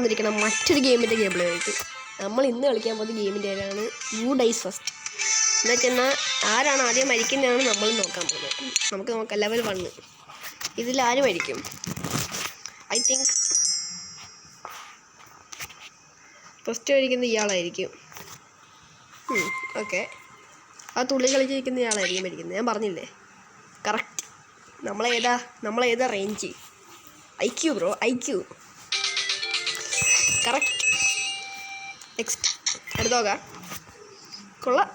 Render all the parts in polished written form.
വന്നിരിക്കണം മറ്റൊരു ഗെയിമിൻ്റെ game play ആയിട്ട്. നമ്മൾ ഇന്ന് കളിക്കാൻ പോകുന്ന ഗെയിമിൻ്റെ പേരാണ് യു ഡൈസ് ഫസ്റ്റ്. എന്ന് വെച്ചാൽ ആരാണ് ആദ്യം മരിക്കുന്നതാണ് നമ്മൾ നോക്കാൻ പോകുന്നത്. നമുക്ക് നോക്കാം. ലെവൽ 1 ഇതിൽ ആര് മരിക്കും? ഐ തിങ്ക് ഫസ്റ്റ് മരിക്കുന്ന ഇയാളായിരിക്കും. ഓക്കെ, ആ തുള്ളി കളിച്ചിരിക്കുന്ന ഇയാളായിരിക്കും മരിക്കുന്നത്. ഞാൻ പറഞ്ഞില്ലേ, കറക്റ്റ്. നമ്മളേതാ റേഞ്ച്? IQ bro, IQ correct. Next അടുത്ത നോക്കാം. കൊള്ളാം,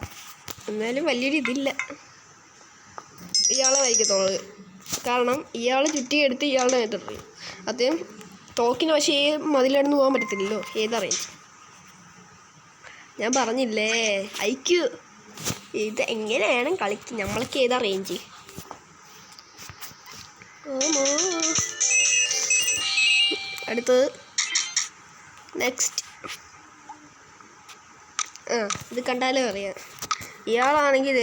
എന്നാലും വലിയൊരു ഇതില്ല. ഇയാളെ വൈക്കത്തുള്ളൂ, കാരണം ഇയാൾ ചുറ്റിയെടുത്ത് ഇയാളുടെ മേത്തോട്ട് അദ്ദേഹം തോക്കിന്. പക്ഷേ മതിലടന്ന് പോകാൻ പറ്റത്തില്ലല്ലോ. ഏതാ റേഞ്ച്? ഞാൻ പറഞ്ഞില്ലേ, IQ. ഇത് എങ്ങനെയാണ് കളിക്കുക? നമ്മൾക്ക് ഏതാ റേഞ്ച്? അടുത്തത് നെക്സ്റ്റ്. ഇത് കണ്ടാലേ അറിയാം. ഇയാളാണെങ്കിൽ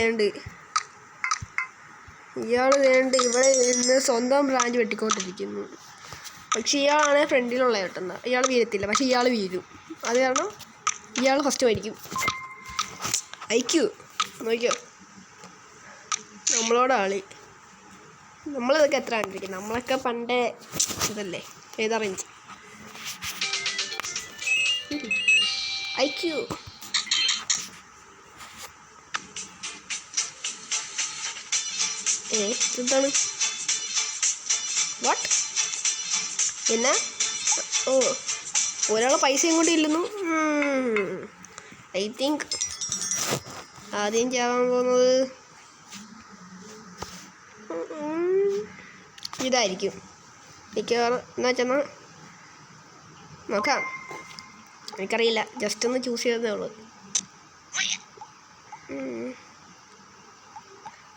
ഇയാൾ ഇവിടെ നിന്ന് സ്വന്തം ബ്രാഞ്ച് വെട്ടിക്കൊണ്ടിരിക്കുന്നു. പക്ഷെ ഇയാളാണെങ്കിൽ ഫ്രണ്ടിലുള്ള വെട്ടുന്ന. ഇയാൾ വീഴത്തില്ല, പക്ഷെ ഇയാൾ വീഴും. അത് കാരണം ഇയാൾ ഫസ്റ്റ് മരിക്കും. IQ നോക്കിയോ, നമ്മളോട് ആളി. നമ്മളിതൊക്കെ എത്ര കണ്ടിരിക്കും? നമ്മളൊക്കെ പണ്ടേ ഇതല്ലേ. ഏതാ റേഞ്ച്? IQ. എന്താണ്? വാട്ട്? എന്നാ? ഒരാൾ പൈസയും കൊണ്ട് ഇല്ലെന്നു. ഐ തിങ്ക് ആദ്യം ചെയ്യാൻ പോകുന്നത് ഇതായിരിക്കും മിക്കവാറും. എന്നാ വെച്ചാൽ നോക്കാം, എനിക്കറിയില്ല. ജസ്റ്റ് ഒന്ന് ചൂസ് ചെയ്തതേ ഉള്ളൂ.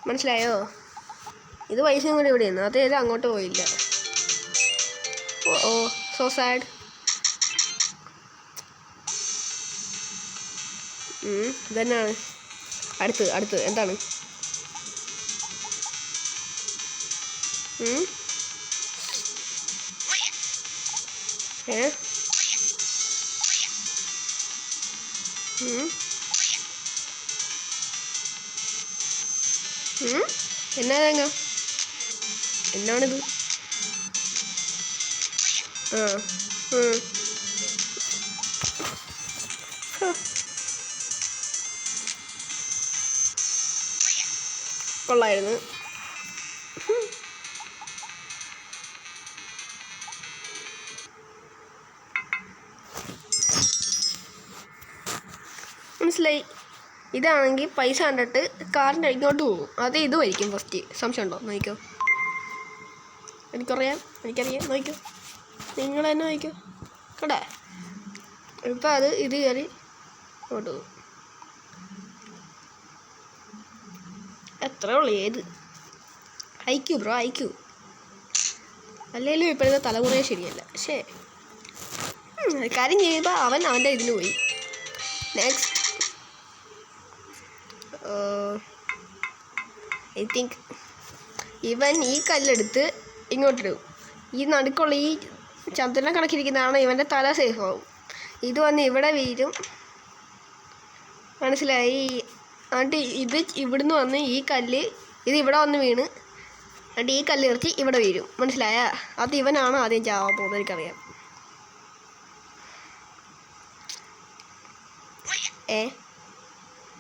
മനസ്സിലായോ? ഇത് പൈസയും കൂടി ഇവിടെയാണ്. അതേത് അങ്ങോട്ട് പോയില്ല. ഓ സോ സാഡ്. ഇതന്നെയാണ് അടുത്ത് എന്താണ്? എന്നാണിത്? കൊള്ളായിരുന്നു. മനസ്സിലായി. ഇതാണെങ്കിൽ പൈസ കണ്ടിട്ട് കാറിൻ്റെ ഇങ്ങോട്ട് പോകും. അത് ഇത് വരിക്കും ഫസ്റ്റ്. സംശയം ഉണ്ടോ? നോക്കിക്കോ. എനിക്കറിയാം. നോക്കിക്കോ, നിങ്ങൾ തന്നെ നോക്കിക്കോ. കേട്ടെ, ഇപ്പം അത് ഇത് കയറി ഇങ്ങോട്ട് പോകും. എത്ര ഉള്ളു? ഏത് IQ ബ്രോ? IQ അല്ലെങ്കിലും ഇപ്പോഴത്തെ തലമുറയെ ശരിയല്ല. പക്ഷേ കാര്യം ചെയ്യുമ്പോൾ അവൻ്റെ ഇതിന് പോയി. നെക്സ്റ്റ് ഐ തിങ്ക് ഇവൻ ഈ കല്ലെടുത്ത് ഇങ്ങോട്ടിടും. ഈ നടുക്കുള്ള ഈ ചന്ദ്രനെ കണക്കിരിക്കുന്നതാണ് ഇവൻ്റെ തല. സേഫ് ആവും. ഇത് വന്ന് ഇവിടെ വീഴും. മനസ്സിലായി? എന്നിട്ട് ഇത് ഇവിടുന്ന് വന്ന് ഈ കല്ല് ഇത് ഇവിടെ വന്ന് വീണ് എന്നിട്ട് ഈ കല്ല് ഇറച്ചി ഇവിടെ വീഴും. മനസ്സിലായ? അത് ഇവനാണ് ആദ്യം ചാവാൻ പോകുന്നത്. എനിക്കറിയാം.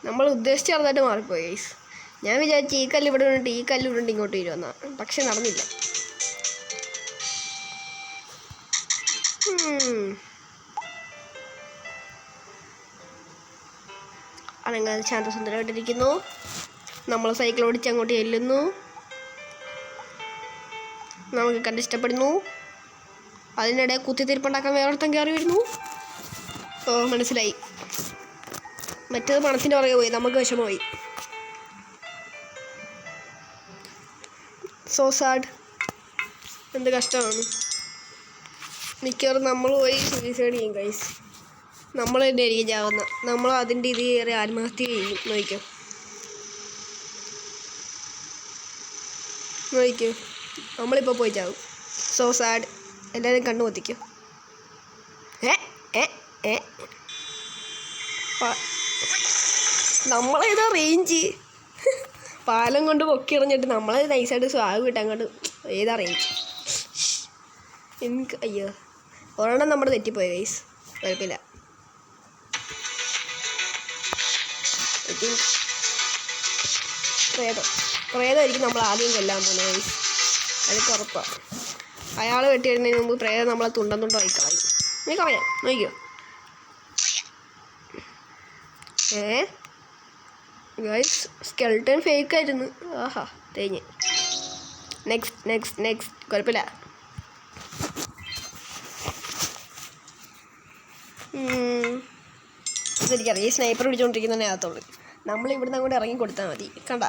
നമ്മൾ ഉദ്ദേശിച്ച് ചെറുതായിട്ട് മാറിപ്പോയി ഗൈസ്. ഞാൻ വിചാരിച്ചു ഈ കല്ല് ഇവിടെ വീണിട്ട് ഈ കല്ല് വീണിട്ട് ഇങ്ങോട്ട് വരുമെന്നാ. പക്ഷെ നടന്നില്ല. അനങ്ങാതെ ശാന്തസുന്ദരമായിട്ടിരിക്കുന്നു. നമ്മൾ സൈക്കിൾ ഓടിച്ച് അങ്ങോട്ട് ചെല്ലുന്നു. നമുക്ക് കണ്ടിഷ്ടപ്പെടുന്നു. അതിനിടെ കുത്തിത്തിരിപ്പുണ്ടാക്കാൻ വേറൊരുത്തം കയറി വരുന്നു. മനസ്സിലായി. മറ്റേത് പണത്തിൻ്റെ പുറകെ പോയി, നമുക്ക് വിഷമമായി. So sad. എന്ത് കഷ്ടമാണ്. മിക്കവാറും നമ്മൾ പോയി സൂയിസൈഡ് ചെയ്യും ഗൈസ്. നമ്മൾ തന്നെ ആയിരിക്കും ചാവുന്ന. നമ്മൾ അതിൻ്റെ ഇത് കയറി ആത്മഹത്യ ചെയ്യും. നോക്കിക്കോ, നമ്മളിപ്പോൾ പോയി ചാവും. So sad. എല്ലാവരും കണ്ണു പൊത്തിക്കോ. ഏ ഏ ഏ നമ്മളേതാ റേഞ്ച്? പാലം കൊണ്ട് പൊക്കി എറിഞ്ഞിട്ട് നമ്മളെ നൈസായിട്ട് സ്വാഗ് കിട്ടാൻ അങ്ങോട്ട് ഏതാ റേഞ്ച്? എനിക്ക് അയ്യോ ഒരെണ്ണം നമ്മുടെ തെറ്റിപ്പോയി ഗൈസ്. കുഴപ്പമില്ല. പ്രേതമായിരിക്കും നമ്മൾ ആദ്യം കൊല്ലാൻ പോകുന്നത് ഗൈസ്. അതൊക്കെ ഉറപ്പാണ്. അയാൾ വെട്ടിയിടുന്നതിന് മുമ്പ് പ്രേതം നമ്മളെ തുണ്ടം തുണ്ടമായി കളയും. നീ കളയാം നോക്കിയോ. ഗൈസ് സ്കെൽട്ടൺ ഫേക്കായിരുന്നു. ആഹാ തേഞ്ഞ്. നെക്സ്റ്റ് കുഴപ്പമില്ല. ഇതെനിക്കറിയാം. ഈ സ്നൈപ്പർ പിടിച്ചുകൊണ്ടിരിക്കുന്നതന്നെ അകത്തുള്ളൂ. നമ്മൾ ഇവിടുന്ന് അങ്ങോട്ട് ഇറങ്ങി കൊടുത്താൽ മതി. കണ്ട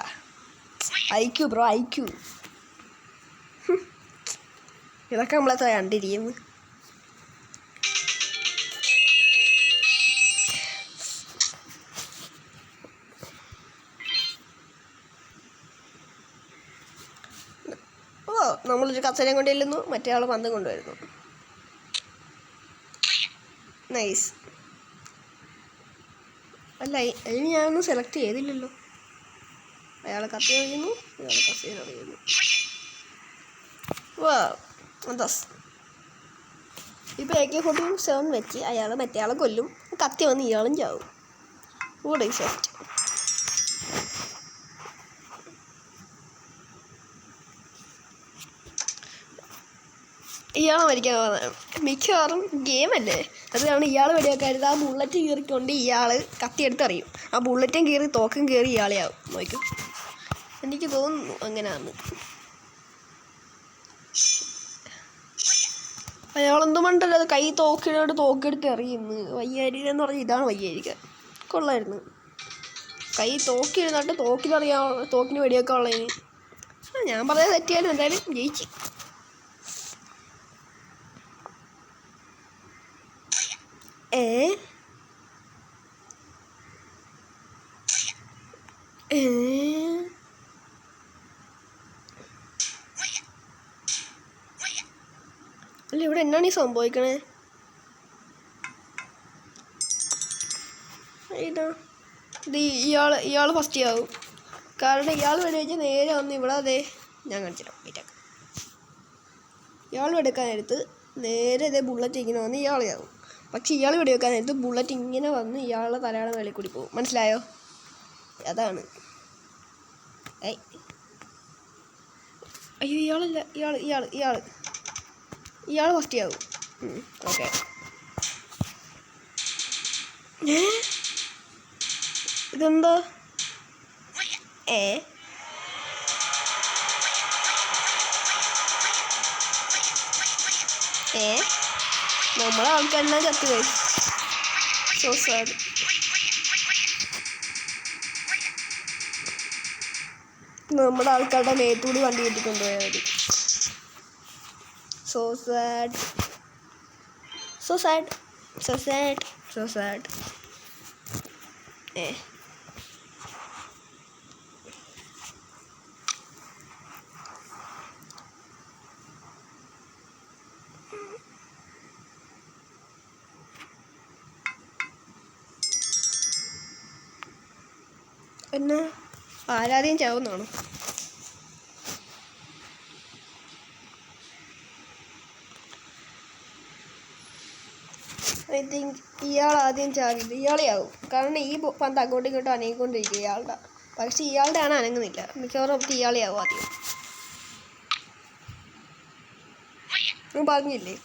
ഐക്യു ബ്രോ ഐക്യു. ഇതൊക്കെ നമ്മളെ കണ്ടിരിക്കുന്നു. നമ്മളൊരു കസേരയും കൊണ്ട് ചെല്ലുന്നു, മറ്റേ ആൾ പന്തും കൊണ്ടുവരുന്നു. നൈസ്. അല്ല അതിന് ഞാനൊന്നും സെലക്ട് ചെയ്തില്ലല്ലോ. അയാൾ കത്തി എറിയുന്നു, അയാൾ കസേര എറിയുന്നു. ഇപ്പോൾ AK-47 വെച്ച് അയാൾ മറ്റേ ആളെ കൊല്ലും, കത്തി വന്ന് ഇയാളും ചാവും. കൂടെ ഫസ്റ്റ് ഇയാളെ മരിക്കാൻ മിക്കവാറും ഗെയിമല്ലേ, അതാണ് ഇയാൾ വെടിവെക്കരുത്. ആ ബുള്ളറ്റ് കീറിക്കൊണ്ട് ഇയാൾ കത്തിയെടുത്തറിയും. ആ ബുള്ളറ്റും കീറി തോക്കും കയറി ഇയാളെ ആവും. നോക്കും, എനിക്ക് തോന്നുന്നു അങ്ങനെയാണ്. അയാളെന്തും മണ്ടല്ലോ, അത് കൈ തോക്കെടുത്ത് എറിയുന്നു. വയ്യാരിക എന്ന് പറഞ്ഞാൽ ഇതാണ് വയ്യാരിക. കൊള്ളായിരുന്നു. കൈ തോക്കിരുന്നിട്ട് തോക്കിന് വെടിവെക്കാൻ ഉള്ളതിന്. ഞാൻ പറഞ്ഞത് തെറ്റിയാലും എന്തായാലും ജയിച്ചു. അല്ല ഇവിടെ എന്നാണ് ഈ സംഭവിക്കണേ? ഇത് ഇയാൾ ഫസ്റ്റ് ആവും. കാരണം ഇയാൾ വെടിവെച്ചാൽ നേരെ വന്ന് ഇവിടെ അതെ ഞാൻ കാണിച്ചിടാം. വെയിറ്റാക്കാം. ഇയാൾ വെടിവെക്കാൻ നേരത്ത് നേരെ ഇതേ ബുള്ളറ്റ് ഇങ്ങനെ വന്ന് ഇയാളെ ആവും. പക്ഷെ ഇയാൾ വെടിവെക്കാൻ നേരത്ത് ബുള്ളറ്റ് ഇങ്ങനെ വന്ന് ഇയാളുടെ തലയുടെ മേളിൽ കൂടി പോകും. മനസ്സിലായോ? അതാണ്. അയ്യോ ഇയാളല്ല, ഇയാൾ ഫസ്റ്റ് ആവും. ഓക്കെ. ഇതെന്താ? നമ്മളെ ആൾക്കാരെല്ലാം ചത്തുപോയി. So sad. നമ്മുടെ ആൾക്കാരുടെ മേത്തൂടി വണ്ടി കെട്ടിക്കൊണ്ടുപോയാൽ മതി. So sad. പിന്നെ ആരാദ്യം ചാവുന്നാണോ? ഐ തിങ്ക് ഇയാൾ ആദ്യം ചാവില്ല, ഇയാളെ ആവും. കാരണം ഈ പന്ത് അങ്ങോട്ടും ഇങ്ങോട്ടും അനങ്ങിക്കൊണ്ടിരിക്കും ഇയാളുടെ. പക്ഷെ ഇയാളുടെ ആണ് അനങ്ങുന്നില്ല. മിക്കവാറും ഇയാളെ ആവും ആദ്യം. പറഞ്ഞില്ലേ,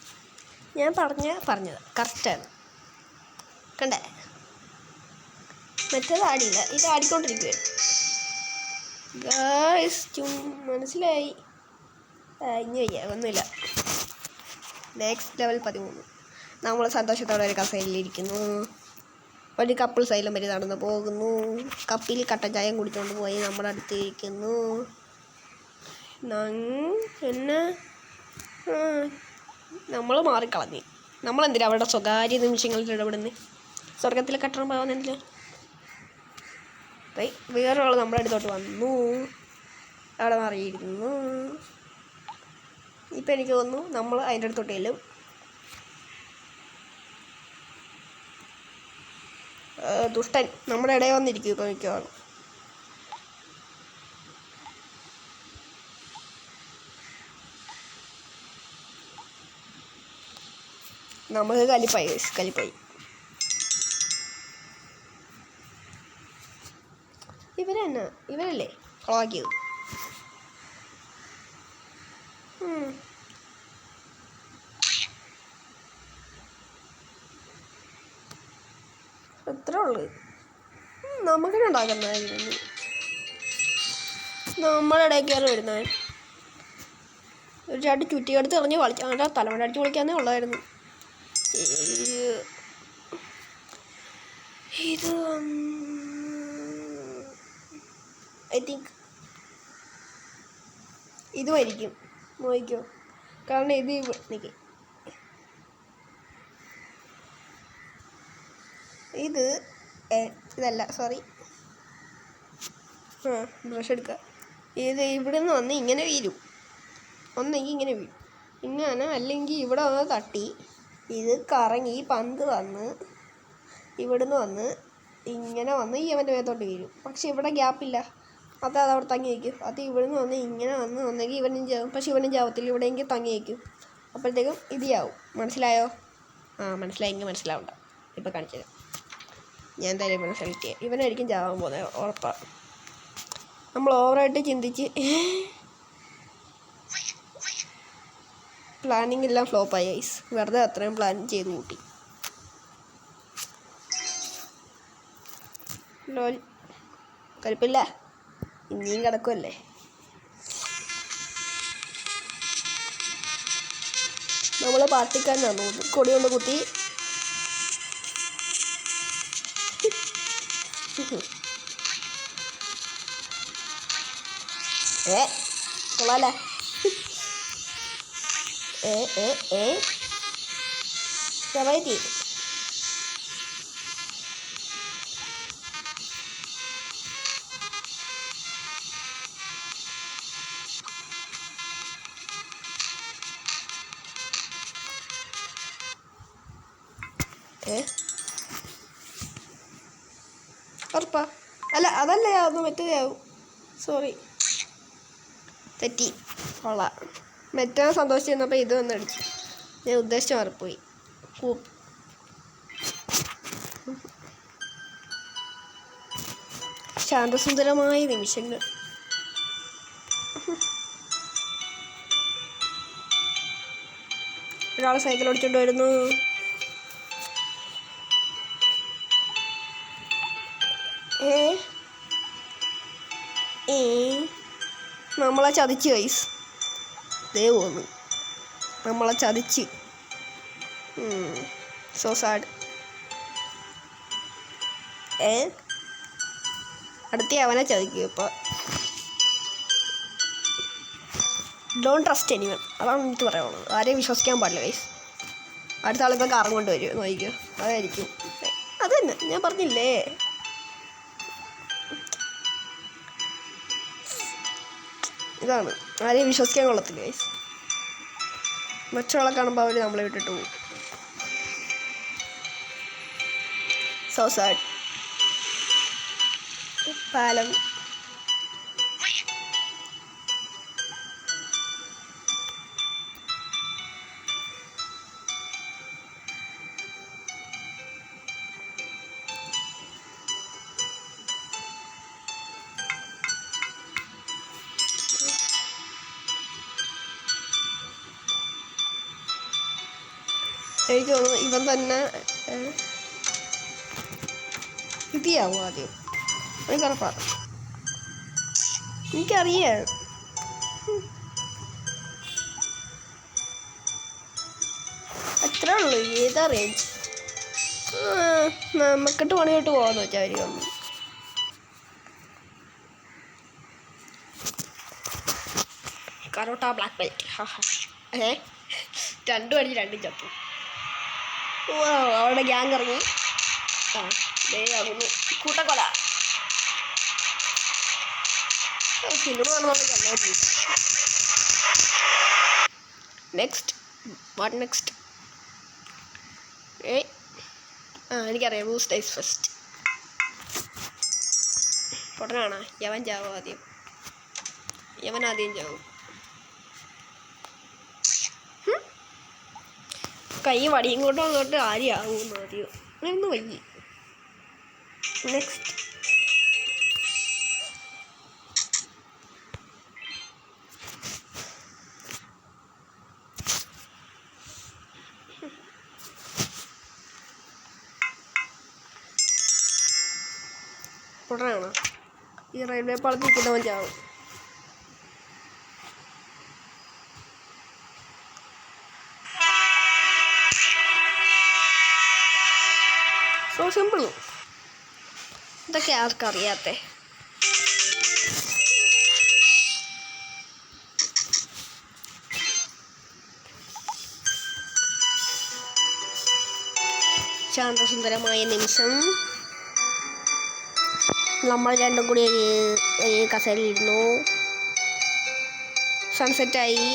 ഞാൻ പറഞ്ഞത് കറക്റ്റാണ്. കണ്ടേ? മറ്റേത് ആടിയില്ല, ഇത് ആടിക്കൊണ്ടിരിക്കുകയാണ്. മനസ്സിലായി. ഇനി വയ്യ, ഒന്നുമില്ല. Next level 13. നമ്മൾ സന്തോഷത്തോടെ ഒരു കസേരയിലിരിക്കുന്നു. ഒരു കപ്പിൾ സൈലം വരെ നടന്നു പോകുന്നു. കപ്പിൽ കട്ടൻ ചായം കുടിച്ചുകൊണ്ട് പോയി നമ്മുടെ അടുത്ത് ഇരിക്കുന്നു. പിന്നെ നമ്മൾ മാറിക്കളഞ്ഞു. നമ്മളെന്തിനാ അവരുടെ സ്വകാര്യ നിമിഷങ്ങളിൽ ഇടപെടുന്നത്? സ്വർഗത്തിലെ കട്ടണം പോകുന്നെന്തിനാ? വേറൊരാൾ നമ്മുടെ അടുത്തോട്ട് വന്നു, അവിടെ മാറിയിരുന്നു. ഇപ്പം എനിക്ക് തോന്നുന്നു നമ്മൾ അതിൻ്റെ അടുത്തോട്ട് ചെല്ലും. ദുഷ്ടൻ നമ്മുടെ ഇടയിൽ വന്നിരിക്കും ഇപ്പോൾ മിക്കവാറും. നമുക്ക് കലിപ്പായി. ഇവരല്ലേ കൊളാക്കിയത്? എത്ര ഉള്ളു നമുക്കിടെ ഉണ്ടാക്കുന്നതായിരുന്നു. നമ്മുടെ ഇടയിൽ കയറി വരുന്നവൻ ഒരു ചാട്ടി ചുറ്റിയെടുത്ത് എറിഞ്ഞ് കളിച്ചാൽ തലമുറ അടിച്ച് കളിക്കാന്നേ ഉള്ളായിരുന്നു. ഇത് ഐ തിങ്ക് ഇതുമായിരിക്കും. നോക്കിക്കോ, കാരണം ഇത് നിൽക്കും. ഇതല്ല, സോറി. ബ്രഷ് എടുക്കുക. ഇത് ഇവിടെ നിന്ന് വന്ന് ഇങ്ങനെ വീഴും. ഒന്നെങ്കിൽ ഇങ്ങനെ വീഴും, ഇങ്ങനെ. അല്ലെങ്കിൽ ഇവിടെ വന്ന് തട്ടി ഇത് കറങ്ങി പന്ത് വന്ന് ഇവിടുന്ന് വന്ന് ഇങ്ങനെ വന്ന് ഈ അവൻ്റെ മേത്തോട്ട് വീഴും. പക്ഷെ ഇവിടെ ഗ്യാപ്പില്ല, അത് അവിടെ തങ്ങി വയ്ക്കും. അത് ഇവിടുന്ന് വന്ന് ഇങ്ങനെ വന്ന് ഒന്നെങ്കിൽ ഇവനും ചാവും, പക്ഷെ ഇവനും ചാവത്തില്ല. ഇവിടെയെങ്കിൽ തങ്ങി വയ്ക്കും. അപ്പോഴത്തേക്കും ഇത് ചാവും. മനസ്സിലായോ? മനസ്സിലായെങ്കിൽ മനസ്സിലാവണ്ട, ഇപ്പം കാണിച്ചത് ഞാൻ എന്തായാലും ഇവനെ സെലക്ട് ചെയ്യാം. ഇവനായിരിക്കും ചാവാൻ പോകുന്നത്, ഉറപ്പാണ്. നമ്മൾ ഓവറായിട്ട് ചിന്തിച്ച് പ്ലാനിങ് എല്ലാം ഫ്ലോപ്പായി ഐസ്. വെറുതെ അത്രയും പ്ലാൻ ചെയ്ത് കൂട്ടി. ലോൽ, കുഴപ്പമില്ല, ഇനിയും കിടക്കുമല്ലേ. നമ്മൾ പാർട്ടിക്കാരനാണ് തോന്നുന്നു. കൊടി കൊണ്ട് കുത്തി. കൊള്ളാല്ലേ? ചവൈത്തി ഉറപ്പാ? അല്ല, അതല്ലേ ആവുന്നു, മെറ്റയാവും. സോറി, തെറ്റി. കൊള്ളാം. മെറ്റാൻ സന്തോഷിച്ച് ചെന്നപ്പോൾ ഇത് വന്നടിച്ചു. ഞാൻ ഉദ്ദേശിച്ച് മാറിപ്പോയി. ശാന്തസുന്ദരമായ നിമിഷങ്ങൾ. ഒരാൾ സൈക്കിൾ ഓടിച്ചോണ്ട് വരുന്നു. നമ്മളെ ചതിച്ച് ഗൈസ്. ദേ പോന്നു, നമ്മളെ ചതിച്ച്. So sad. അടുത്ത അവനെ ചതിക്കും. ഇപ്പോൾ ഡോണ്ട് ട്രസ്റ്റ് എനിവൺ, അതാണ് എനിക്ക് പറയാനുള്ളത്. ആരെയും വിശ്വസിക്കാൻ പാടില്ല ഗൈസ്. അടുത്ത ആളിപ്പോൾ കാറും കൊണ്ട് വരും, നോക്കിക്കോ. അതായിരിക്കും. അത് തന്നെ ഞാൻ പറഞ്ഞില്ലേ. ഇതാണ്, ആരെയും വിശ്വസിക്കാൻ കൊള്ളത്തില്ല ഗൈസ്. മറ്റൊരാളെ കാണുമ്പോൾ അവർ നമ്മളെ വിട്ടിട്ട് പോകും. So sad. പാലം. എനിക്ക് തോന്നുന്നു ഇവൻ തന്നെ ഇതിയാവും ആദ്യം. എനിക്കുറപ്പാണ്, എനിക്കറിയാം. അത്രേ ഉള്ളൂ. ഏതാ റേഞ്ച്? നമുക്കിട്ട് പണിയോട്ട് പോകാന്ന് വെച്ചാൽ അവർ വന്നു. Karate black belt. രണ്ടും അടിച്ച് രണ്ടും ചത്തു. അവിടെ ഗ്യാങ് ഇറങ്ങി. ആകുന്നു കൂട്ടക്കൊല. സിനിമ കാണുന്നത്. Next what next? എനിക്കറിയാം, ഹൂസ് ഡൈസ് ഫസ്റ്റ്. ഉടനാണ് യവൻ ചാവും ആദ്യം. യവൻ ആദ്യം ചാവും. കൈ വടിയും കൊണ്ട് ആര്യാവും ആദ്യം. അങ്ങനെയൊന്നും വയ്യ. നെക്സ്റ്റ് ഉടനാണ് ഈ റെയിൽവേ പാളത്തിൽ നിൽക്കുന്നവൻ ചാവും. So simple. ഇതൊക്കെ ആർക്കറിയാത്തെ? ശാന്തസുന്ദരമായ നിമിഷം. നമ്മൾ രണ്ടും കൂടി ഒരു കസേരയിലിരുന്നു. സൺസെറ്റായി.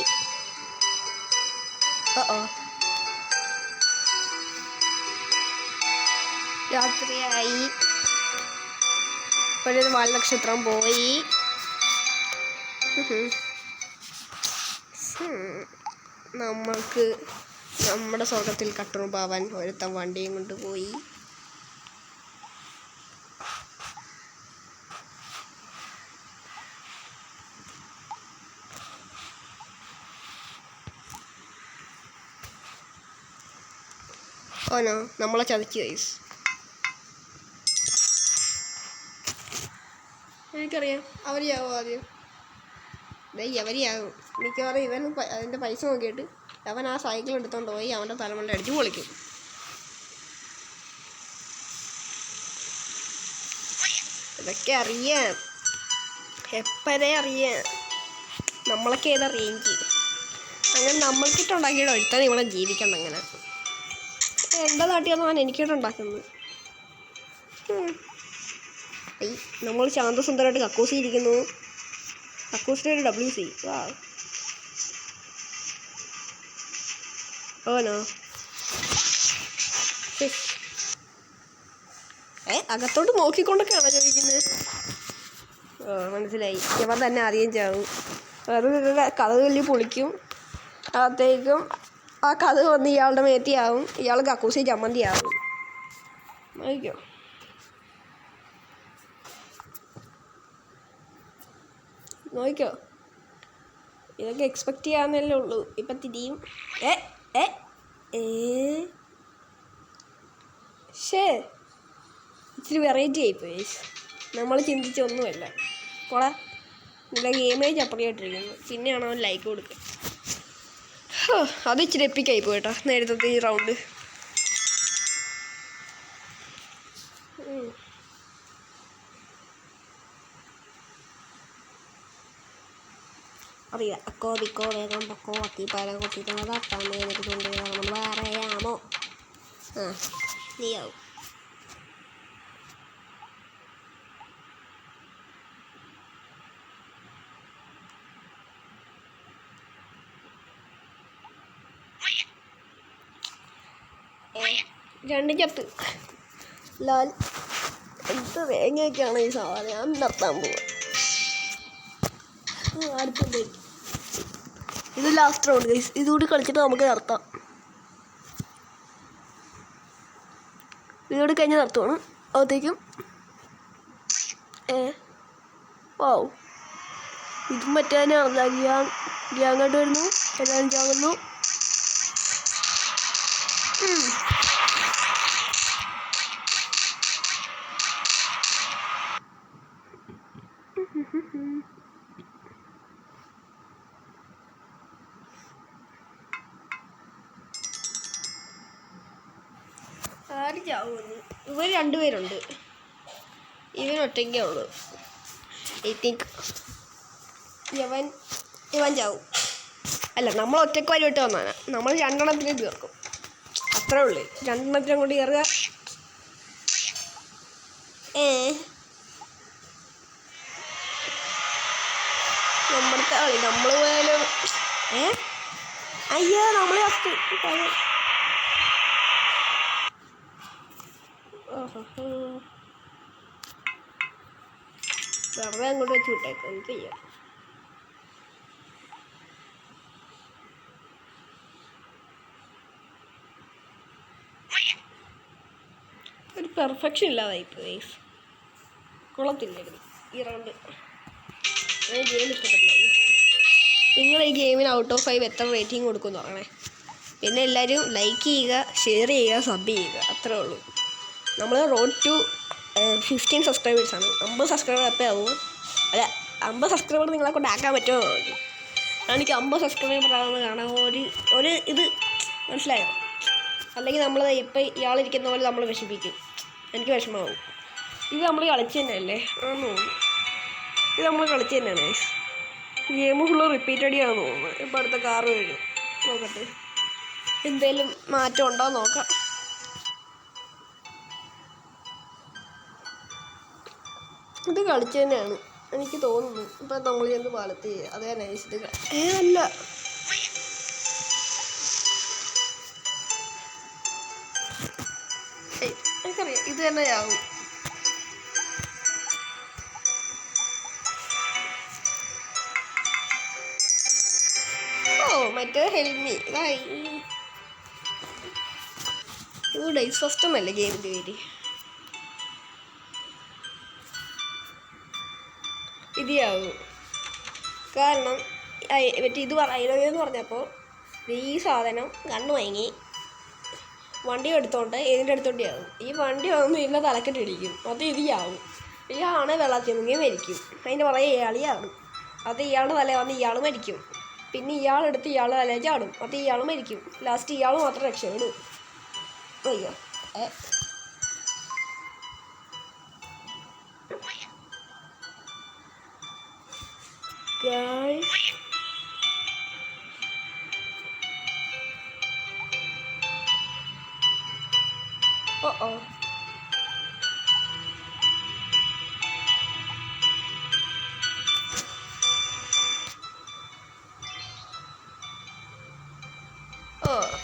രാത്രിയായി. ഒരു വാൽനക്ഷത്രം പോയി. നമ്മൾക്ക് നമ്മുടെ സ്വർഗത്തിൽ കട്ടുറുമ്പാവാൻ ഒരുത്തൻ വണ്ടിയും കൊണ്ട് പോയി. ഓനോ നമ്മളെ ചതച്ചു ഗൈസ്. എനിക്കറിയാം അവർ ചാവും ആദ്യം. അവരെയാകും മിക്കവാറും. ഇവൻ അതിൻ്റെ പൈസ നോക്കിയിട്ട് അവൻ ആ സൈക്കിൾ എടുത്തോണ്ട് പോയി അവൻ്റെ തലമുണ്ട അടിച്ച് പൊളിക്കും. ഇതൊക്കെ അറിയാം, എപ്പോഴേ അറിയാം. നമ്മളൊക്കെ ഏതാ റേഞ്ച്. അങ്ങനെ നമ്മൾക്കിട്ടുണ്ടാക്കിയിട്ട് ഒരുത്തന്നെ ഇവിടെ ജീവിക്കണ്ട. അങ്ങനെ എൻ്റെ നാട്ടിൽ എനിക്കിട്ടുണ്ടാക്കുന്നത്. നമ്മൾ ശാന്തസുന്ദരമായിട്ട് കക്കൂസി ഇരിക്കുന്നു. കക്കൂസിൻ്റെ ഒരു WC. ഓനോ അകത്തോട്ട് നോക്കിക്കൊണ്ടൊക്കെയാണോ ചോദിക്കുന്നത്? മനസ്സിലായി. ഇവർ തന്നെ ആദ്യം ചാവും. അത് കഥ വലിയ പൊളിക്കും. അകത്തേക്കും ആ കഥ വന്ന് ഇയാളുടെ മേത്തിയാവും. ഇയാൾ കക്കൂസി ചമ്മന്തിയാവും. നോക്കിക്കോ. നോക്കിക്കോ. ഇതൊക്കെ എക്സ്പെക്റ്റ് ചെയ്യാന്നല്ലേ ഉള്ളൂ. ഇപ്പം തിരിയും. ഇച്ചിരി വെറൈറ്റി ആയിപ്പോയി. നമ്മൾ ചിന്തിച്ചൊന്നുമല്ല. കൊളാ നിന്റെ ഗെയിമേ ചപ്പറിയായിട്ടിരിക്കുന്നു. പിന്നെയാണ് അവൻ ലൈക്ക് കൊടുക്കുക. അത് ഇച്ചിരി എപ്പിക്കായി പോയിട്ടോ നേരത്തെ ഈ റൗണ്ട്. അറിയാം. അക്കോ തിക്കോ വേഗം പൊക്കോ അത്തിപ്പാല കൊത്തിട്ട് തട്ടാന്ന് എനിക്ക് കൊണ്ട് നമ്മൾ പറയാമോ? നീയാവും. രണ്ട് ചത്ത്. ലാൽ എന്ത് തേങ്ങയൊക്കെയാണ് ഈ സാധനം. ഞാൻ നിർത്താൻ പോവാ. അടുത്തുണ്ട്. ഇത് ലാസ്റ്റ് റൗണ്ട് ഗൈസ്. ഇതുകൂടി കളിച്ചിട്ട് നമുക്ക് നിർത്താം. ഇതുകൂടി കഴിഞ്ഞ് നിർത്തുവാണ്. അകത്തേക്കും വാവ്. ഇതും മറ്റേ തന്നെയാണല്ലോ. ഗ്യാങ്ങായിട്ട് വരുന്നു. എല്ലാവരും ചാകുന്നു. ആര് ചാവുന്നു? ഇവർ രണ്ടുപേരുണ്ട്. ഇവൻ ഒറ്റയ്ക്കേ ഉള്ളൂ. ഐ തിങ്ക് ഇവൻ ചാവും. അല്ല, നമ്മൾ ഒറ്റയ്ക്ക് വരിവിട്ട് വന്നാണ്. നമ്മൾ രണ്ടെണ്ണത്തിന് തീർക്കും. അത്രേ ഉള്ളൂ. രണ്ടെണ്ണത്തിനും കൊണ്ട് കയറുക. നമ്മുടെ കളി നമ്മൾ പോയാലും അയ്യോ നമ്മളെ ഫസ്റ്റ്. വെറുതെ അങ്ങോട്ട് വെച്ച് വിട്ടേക്കാം, എന്ത് ചെയ്യാം. ഒരു പെർഫെക്ഷൻ ഇല്ലാതായിപ്പോയി, കൊള്ളത്തില്ലായിരുന്നു ഈ റൗണ്ട്. ഗെയിം ഇഷ്ടപ്പെട്ടില്ല. നിങ്ങൾ ഈ ഗെയിമിന് ഔട്ട് ഓഫ് 5 എത്ര റേറ്റിംഗ് കൊടുക്കുമെന്ന് പറയണേ. പിന്നെ എല്ലാവരും ലൈക്ക് ചെയ്യുക, ഷെയർ ചെയ്യുക, സബ് ചെയ്യുക, അത്രേ ഉള്ളൂ. നമ്മൾ റോഡ് ടു 15 സബ്സ്ക്രൈബേഴ്സാണ്. 50 സബ്സ്ക്രൈബർ എപ്പോൾ ആവും? അല്ല, 50 സബ്സ്ക്രൈബർ നിങ്ങളെ കൊണ്ട് ആക്കാൻ പറ്റുമോ നോക്കി. എനിക്ക് 50 സബ്സ്ക്രൈബർ ആകുന്നത് കാണാൻ ഒരു ഇത് മനസ്സിലായോ? അല്ലെങ്കിൽ നമ്മൾ ഇപ്പം ഇയാളിരിക്കുന്ന പോലെ നമ്മൾ വിഷമിക്കും, എനിക്ക് വിഷമമാവും. ഇത് നമ്മൾ കളിച്ച് തന്നെയല്ലേ ആണെന്ന് തോന്നുന്നു. ഇത് നമ്മൾ കളിച്ച് തന്നെയാണ്. ഗെയിം ഫുള്ള് റിപ്പീറ്റഡ് ആണെന്ന് തോന്നുന്നു. ഇപ്പം അടുത്ത കാറ് വരും, നോക്കട്ടെ എന്തേലും മാറ്റം ഉണ്ടോ നോക്കാം. ഇത് കളിച്ച് തന്നെയാണ് എനിക്ക് തോന്നുന്നു. ഇപ്പം നമ്മൾ ചെന്ന് പാലത്ത് അതേ നൈസ്. ഇത് അല്ല, എനിക്കറിയാം ഇത് തന്നെയാവും. മറ്റേ ഹെൽമി ഡൈസ് ഫസ്റ്റ് എന്നല്ലേ ഗെയിമിൻ്റെ പേര്. ഇതിയാവും കാരണം മറ്റേ ഇത് എന്ന് പറഞ്ഞപ്പോൾ ഈ സാധനം കണ്ണു വാങ്ങി വണ്ടി എടുത്തോണ്ട് ഇതിൻ്റെ അടുത്തോണ്ടേ ആവും. ഈ വണ്ടി വന്ന് ഇതിൻ്റെ തലക്കെട്ട് ഇടിക്കും, അത് ഇതിയാവും. ഇയാളാണ് വെള്ളത്തിൽ മുങ്ങി മരിക്കും. അതിൻ്റെ പുറകെ ഇയാളിയാവും. അത് ഇയാളുടെ തല വന്ന് ഇയാൾ മരിക്കും. പിന്നെ ഇയാളെടുത്ത് ഇയാൾ തല ചാടും, അത് ഇയാൾ മരിക്കും. ലാസ്റ്റ് ഇയാൾ മാത്രം രക്ഷപ്പെടും. അയ്യോ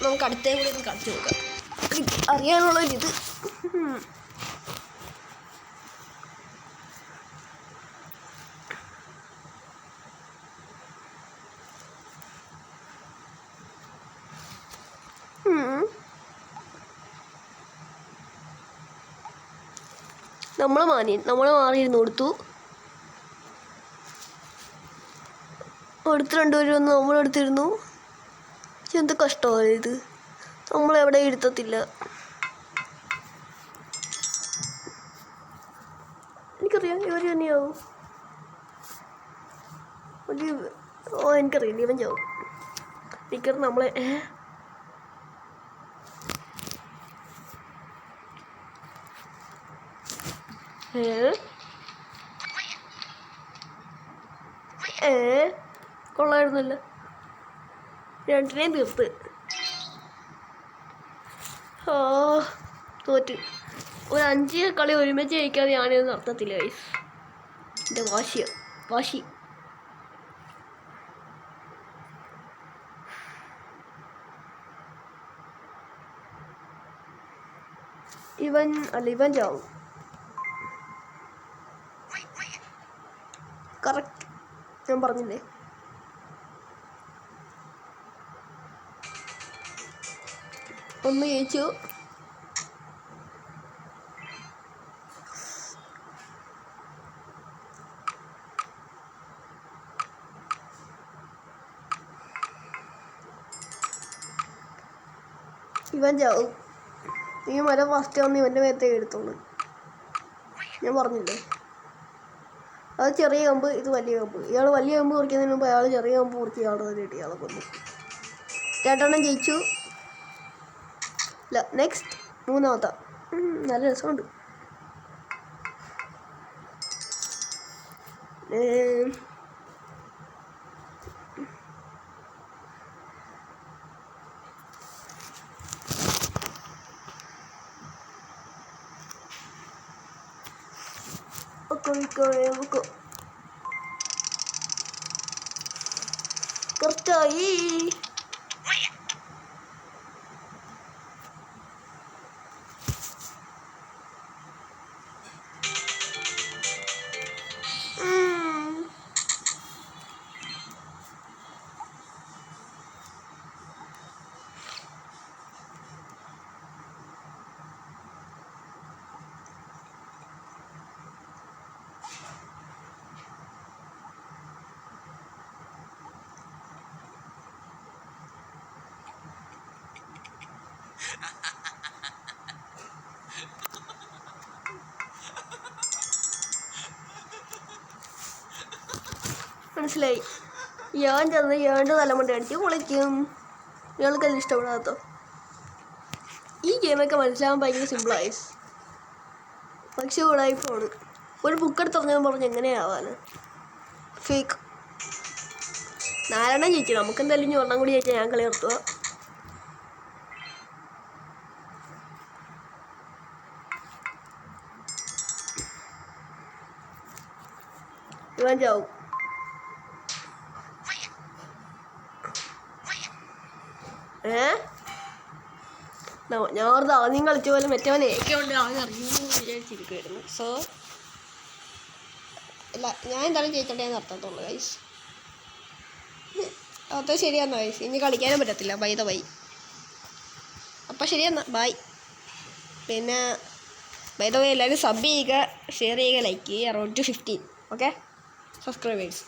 നമുക്ക് അടുത്തേ കൂടി ഒന്ന് കളിച്ച് നോക്കാം, അറിയാനുള്ളൊരിത്. നമ്മൾ മാറിയിരുന്നു കൊടുത്തു. അടുത്ത് രണ്ടുപേരും ഒന്ന് നമ്മളെടുത്തിരുന്നു. എന്ത് കഷ്ടമാണ് ഇത്, നമ്മളെവിടെ ഇരുത്തത്തില്ല. എനിക്കറിയാം ഇവർ തന്നെയാവും. എനിക്കറിയില്ല, ഇവൻ ചാവും. എനിക്കറിയാം നമ്മളെ കൊള്ളായിരുന്നല്ലോ. രണ്ടിനെയും തീർത്ത്. തോറ്റ്. ഒരു 5 കളി ഒരുമിച്ച് ജയിക്കാതെ ഞാനിത് നടത്തത്തില്ല ഗൈസ്. എൻ്റെ വാശി. ഇവൻ ചാവും. കറക്റ്റ്, ഞാൻ പറഞ്ഞില്ലേ. ഒന്ന് ജയിച്ചു. ഇവൻ ചാവും. ഈ മരം ഫസ്റ്റ് വന്ന് ഇവൻ്റെ മേത്തേക്ക് എടുത്തോളൂ, ഞാൻ പറഞ്ഞില്ലേ. അത് ചെറിയ കമ്പ്, ഇത് വലിയ കമ്പ്. ഇയാൾ വലിയ കമ്പ് മുറിക്കുന്നതിന് മുമ്പ് അയാൾ ചെറിയ കമ്പ് മുറിച്ച് ഇയാളുടെ തന്നെ ഇട്ട് ഇയാളെ കൊന്നു. 2 എണ്ണം ജയിച്ചു. ഇല്ല, നെക്സ്റ്റ് 3ാമത്തെ. നല്ല രസമുണ്ട്. നമുക്ക് കറക്റ്റായി. മനസ്സിലായി. ഞാൻ ചെന്ന് ഏണ്ട് തലമുണ്ട അടിച്ച് പൊളിക്കും. ഇയാൾക്കത് ഇഷ്ടപ്പെടാത്തോ? ഈ ഗെയിമൊക്കെ മനസ്സിലാകാൻ ഭയങ്കര സിമ്പിളായി. പക്ഷെ ഉടായിപ്പോണ്. ഒരു ബുക്കെടുത്ത് പറഞ്ഞാൽ പറഞ്ഞ് എങ്ങനെയാവാൻ ഫേക്ക്. 4 എണ്ണം ജയിച്ചു. നമുക്ക് എന്തായാലും ഇനി 1 കൂടി ജയിച്ചാൽ ഞാൻ കളി നിർത്തുക. ഇവൻ ചാവും. ഞാൻ ഓർത്ത് ആദ്യം കളിച്ച പോലെ മറ്റവൻ ഏക്കുണ്ട് ആദ്യം അറിയുമെന്ന് വിചാരിച്ചിരിക്കുമായിരുന്നു. സോ ഇല്ല, ഞാൻ എന്തായാലും ജയിച്ചിട്ടേ നിർത്തത്തുള്ളൂ ഗൈസ്. അത് ശരിയാന്നോ ഗൈസ്? ഇനി കളിക്കാനും പറ്റത്തില്ല. By the by. അപ്പം ശരിയെന്നാ ബൈ. പിന്നെ ബൈ ദ ബൈ എല്ലാവരും സബ് ചെയ്യുക, ഷെയർ ചെയ്യുക, ലൈക്ക് ചെയ്യുക. Around to 15 okay subscribers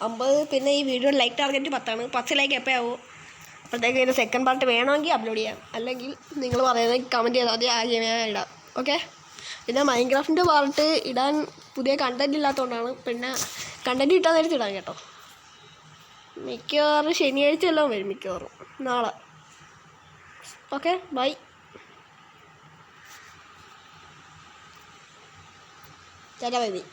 50. പിന്നെ ഈ വീഡിയോ ലൈക്ക് ടാർഗറ്റ് 10 ആണ്. 10 ലൈക്ക് എപ്പോൾ ആവും? അപ്പോഴത്തേക്ക് ഇതിൻ്റെ സെക്കൻഡ് പാർട്ട് വേണമെങ്കിൽ അപ്ലോഡ് ചെയ്യാം. അല്ലെങ്കിൽ നിങ്ങൾ പറയുന്നത് കമൻറ്റ് ചെയ്താൽ മതി, ആദ്യം ഞാൻ ഇടാം. ഓക്കെ. പിന്നെ മൈൻക്രാഫ്റ്റിൻ്റെ പാർട്ട് ഇടാൻ പുതിയ കണ്ടൻറ് ഇല്ലാത്തതുകൊണ്ടാണ്. പിന്നെ കണ്ടൻറ് ഇട്ടാൻ നേരത്തെ ഇടാം കേട്ടോ. മിക്കവാറും ശനിയാഴ്ച എല്ലാം വരും, മിക്കവാറും നാളെ. Okay bye. ബൈ.